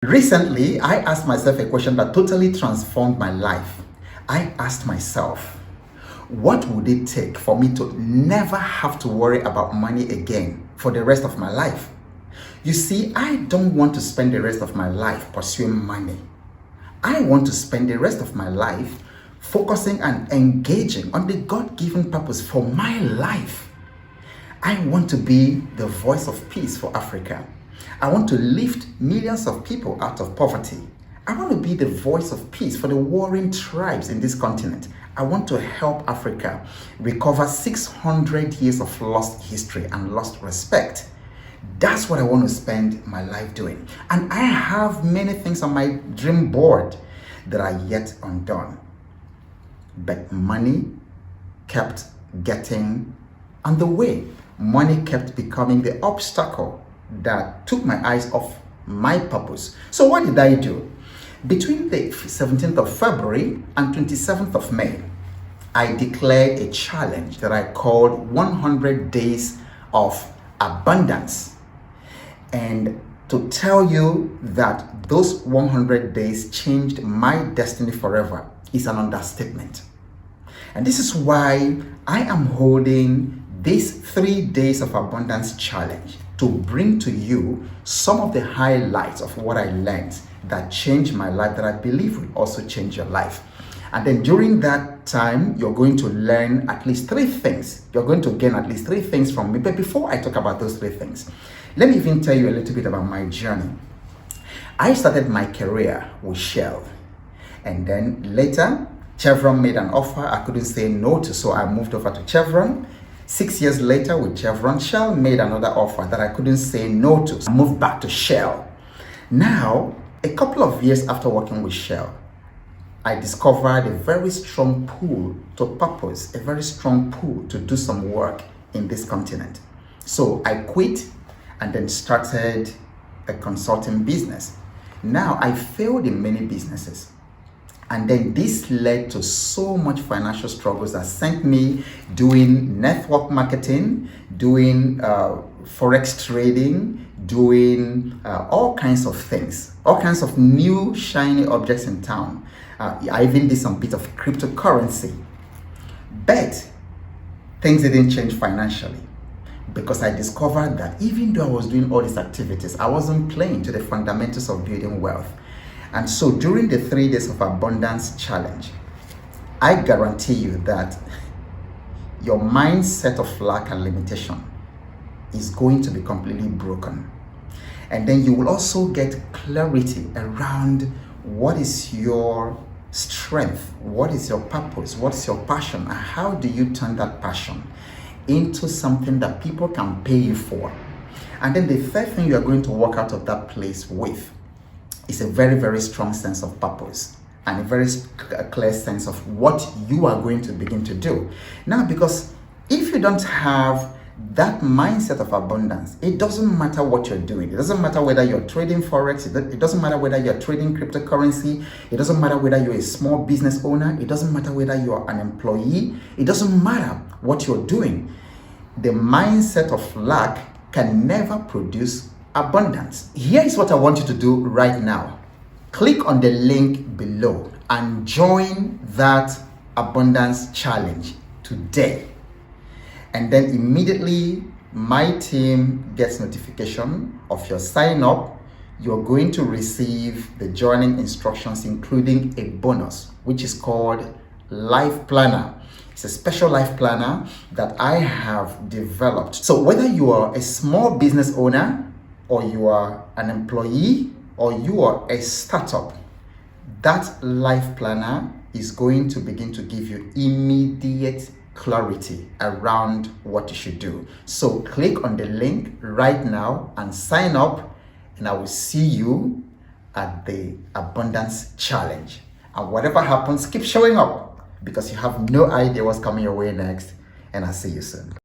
Recently, I asked myself a question that totally transformed my life. I asked myself, what would it take for me to never have to worry about money again for the rest of my life? You see, I don't want to spend the rest of my life pursuing money. I want to spend the rest of my life focusing and engaging on the God-given purpose for my life. I want to be the voice of peace for Africa. I want to lift millions of people out of poverty. I want to be the voice of peace for the warring tribes in this continent. I want to help Africa recover 600 years of lost history and lost respect. That's what I want to spend my life doing. And I have many things on my dream board that are yet undone. But money kept getting on the way. Money kept becoming the obstacle that took my eyes off my purpose. So what did I do? Between the 17th of February and 27th of May, I declared a challenge that I called 100 Days of Abundance. And to tell you that those 100 days changed my destiny forever is an understatement. And this is why I am holding this 3 Days of Abundance challenge to bring to you some of the highlights of what I learned that changed my life, that I believe will also change your life. And then during that time, you're going to learn at least 3 things. You're going to gain at least 3 things from me. But before I talk about those 3 things, let me even tell you a little bit about my journey. I started my career with Shell. And then later, Chevron made an offer I couldn't say no to, so I moved over to Chevron. 6 years later with Chevron, Shell made another offer that I couldn't say no to. I moved back to Shell. Now, a couple of years after working with Shell, I discovered a very strong pull to purpose, a very strong pull to do some work in this continent. So I quit and then started a consulting business. Now, I failed in many businesses. And then this led to so much financial struggles that sent me doing network marketing, doing forex trading, doing all kinds of things, all kinds of new shiny objects in town. I even did some bit of cryptocurrency. But things didn't change financially because I discovered that even though I was doing all these activities, I wasn't playing to the fundamentals of building wealth. And so during the 3 Days of Abundance challenge, I guarantee you that your mindset of lack and limitation is going to be completely broken. And then you will also get clarity around what is your strength, what is your purpose, what is your passion, and how do you turn that passion into something that people can pay you for. And then the third thing you are going to walk out of that place with is a very, very strong sense of purpose and a very clear sense of what you are going to begin to do. Now, because if you don't have that mindset of abundance, it doesn't matter what you're doing. It doesn't matter whether you're trading forex. It doesn't matter whether you're trading cryptocurrency. It doesn't matter whether you're a small business owner. It doesn't matter whether you're an employee. It doesn't matter what you're doing. The mindset of lack can never produce abundance. Here is what I want you to do right now. Click on the link below and join that abundance challenge today. And then immediately my team gets notification of your sign up. You're going to receive the joining instructions, including a bonus, which is called Life Planner. It's a special life planner that I have developed. So whether you are a small business owner, or you are an employee, or you are a startup, that life planner is going to begin to give you immediate clarity around what you should do. So click on the link right now and sign up, and I will see you at the Abundance Challenge. And whatever happens, keep showing up because you have no idea what's coming your way next, and I'll see you soon.